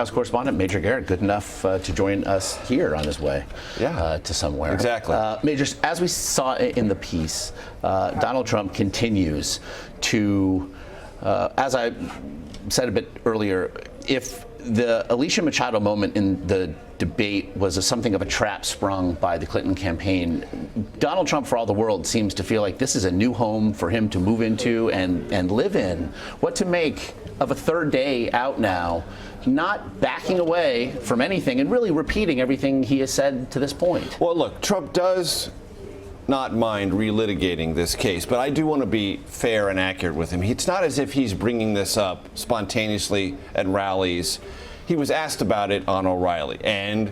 House correspondent Major Garrett, good enough to join us here on his way to somewhere. Exactly. Major, as we saw in the piece, Donald Trump continues to, as I said a bit earlier, if the Alicia Machado moment in the debate was something of a trap sprung by the Clinton campaign, Donald Trump, for all the world, seems to feel like this is a new home for him to move into and live in. What to make of a third day out now, not backing away from anything and really repeating everything he has said to this point? Well, look, Trump does not mind relitigating this case, but I do want to be fair and accurate with him. It's not as if he's bringing this up spontaneously at rallies. He was asked about it on O'Reilly, and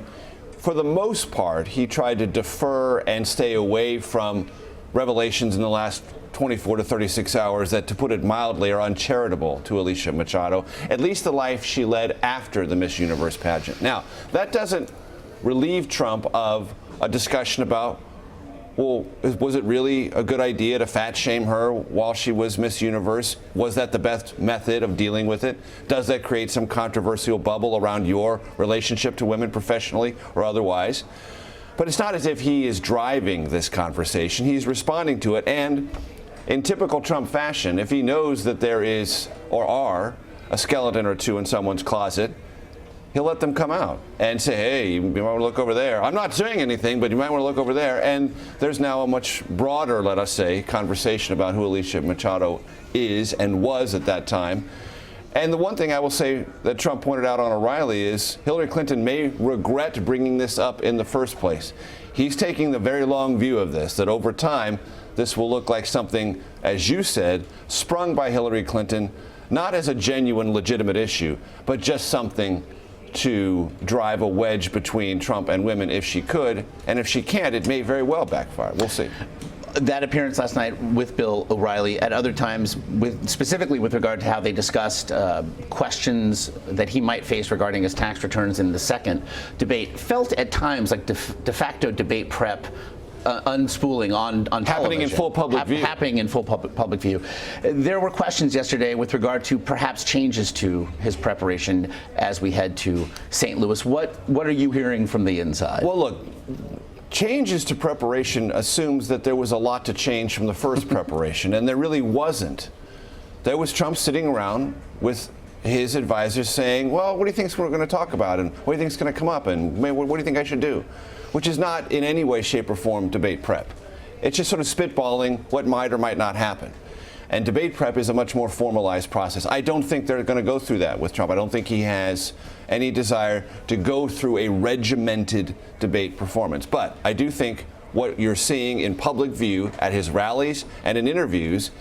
for the most part, he tried to defer and stay away from revelations in the last 24 to 36 hours that, to put it mildly, are uncharitable to Alicia Machado, at least the life she led after the Miss Universe pageant. Now, that doesn't relieve Trump of a discussion about, well, was it really a good idea to fat shame her while she was Miss Universe? Was that the best method of dealing with it? Does that create some controversial bubble around your relationship to women professionally or otherwise? But it's not as if he is driving this conversation. He's responding to it. And in typical Trump fashion, if he knows that there is or are a skeleton or two in someone's closet, he'll let them come out and say, hey, you might want to look over there. I'm not saying anything, but you might want to look over there. And there's now a much broader, let us say, conversation about who Alicia Machado is and was at that time. And the one thing I will say that Trump pointed out on O'Reilly is Hillary Clinton may regret bringing this up in the first place. He's taking the very long view of this, that over time, this will look like something, as you said, sprung by Hillary Clinton, not as a genuine, legitimate issue, but just something to drive a wedge between Trump and women if she could. And if she can't, it may very well backfire. We'll see. That appearance last night with Bill O'Reilly, at other times, specifically with regard to how they discussed questions that he might face regarding his tax returns in the second debate, felt at times like de facto debate prep unspooling on television. Happening in full public view. Happening in full public view. There were questions yesterday with regard to perhaps changes to his preparation as we head to St. Louis. What are you hearing from the inside? Well, look, changes to preparation assumes that there was a lot to change from the first preparation, and there really wasn't. There was Trump sitting around with his advisors saying, well, what do you think we're going to talk about, and what do you think is going to come up, and what do you think I should do? Which is not in any way, shape, or form debate prep. It's just sort of spitballing what might or might not happen. And debate prep is a much more formalized process. I don't think they're going to go through that with Trump. I don't think he has any desire to go through a regimented debate performance. But I do think what you're seeing in public view at his rallies and in interviews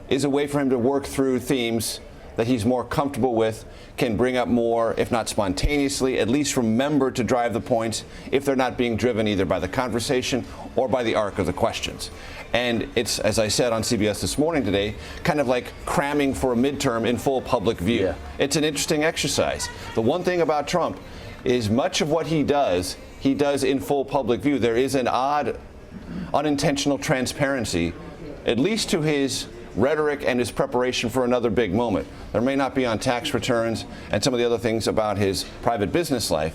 is a way for him to work through themes that he's more comfortable with, can bring up more, if not spontaneously, at least remember to drive the points if they're not being driven either by the conversation or by the arc of the questions. And it's, as I said on CBS This Morning today, kind of like cramming for a midterm in full public view. Yeah. It's an interesting exercise. The one thing about Trump is much of what he does in full public view. There is an odd, unintentional transparency, at least to his rhetoric and his preparation for another big moment. There may not be on tax returns and some of the other things about his private business life,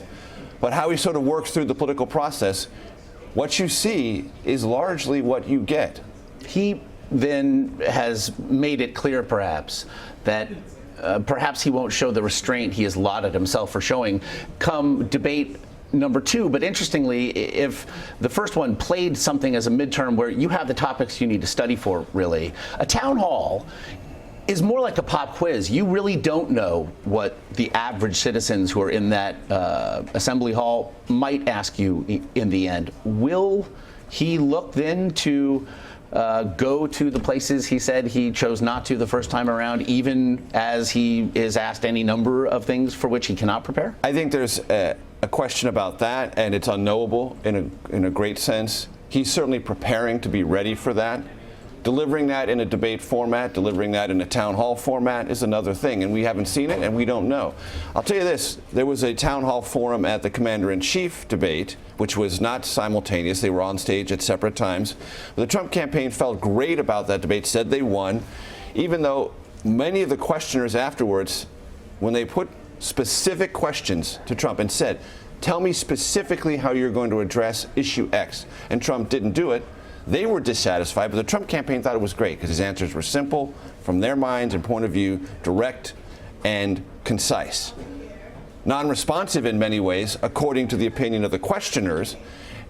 but how he sort of works through the political process. What you see is largely what you get. He then has made it clear, perhaps, that perhaps he won't show the restraint he has lauded himself for showing come debate number two. But interestingly, if the first one played something as a midterm where you have the topics you need to study for, really, a town hall is more like a pop quiz. You really don't know what the average citizens who are in that assembly hall might ask you in the end. Will he look then to go to the places he said he chose not to the first time around, even as he is asked any number of things for which he cannot prepare? I think there's a question about that, and it's unknowable in a great sense. He's certainly preparing to be ready for that. Delivering that in a debate format, delivering that in a town hall format is another thing, and we haven't seen it and we don't know. I'll tell you this, there was a town hall forum at the Commander-in-Chief debate, which was not simultaneous. They were on stage at separate times. But the Trump campaign felt great about that debate, said they won, even though many of the questioners afterwards, when they put specific questions to Trump and said, tell me specifically how you're going to address issue X, and Trump didn't do it, they were dissatisfied, but the Trump campaign thought it was great because his answers were simple, from their minds and point of view, direct and concise. Non-responsive in many ways, according to the opinion of the questioners.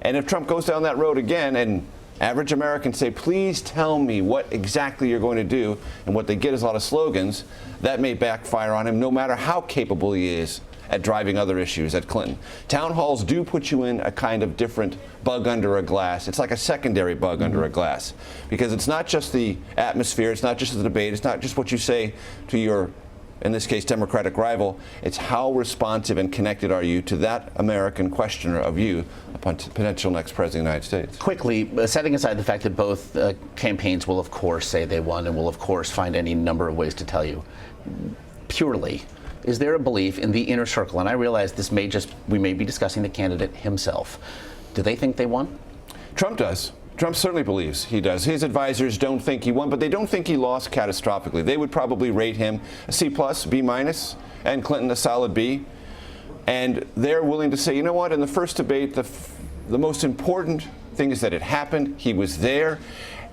And if Trump goes down that road again and average Americans say, please tell me what exactly you're going to do, and what they get is a lot of slogans, that may backfire on him no matter how capable he is at driving other issues at Clinton. Town halls do put you in a kind of different bug under a glass. It's like a secondary bug under a glass, because it's not just the atmosphere, it's not just the debate, it's not just what you say to your, in this case, Democratic rival. It's how responsive and connected are you to that American questioner of you, a potential next president of the United States. Quickly, setting aside the fact that both campaigns will, of course, say they won and will, of course, find any number of ways to tell you, purely, is there a belief in the inner circle? And I realize this may just, we may be discussing the candidate himself. Do they think they won? Trump does. Trump certainly believes he does. His advisors don't think he won, but they don't think he lost catastrophically. They would probably rate him a C+, B-, and Clinton a solid B. And they're willing to say, you know what, in the first debate, the most important thing is that it happened. He was there.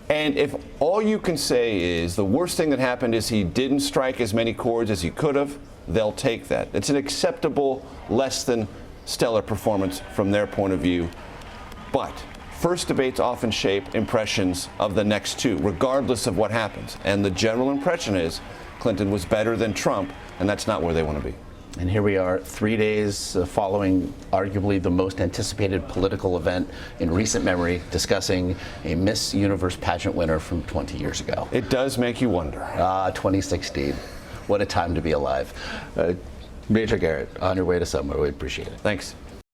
And if all you can say is the worst thing that happened is he didn't strike as many chords as he could have, they'll take that. It's an acceptable, less than stellar performance from their point of view. But first debates often shape impressions of the next two, regardless of what happens. And the general impression is Clinton was better than Trump, and that's not where they want to be. And here we are, 3 days following arguably the most anticipated political event in recent memory, discussing a Miss Universe pageant winner from 20 years ago. It does make you wonder. 2016. What a time to be alive. Major Garrett, on your way to somewhere. We appreciate it. Thanks.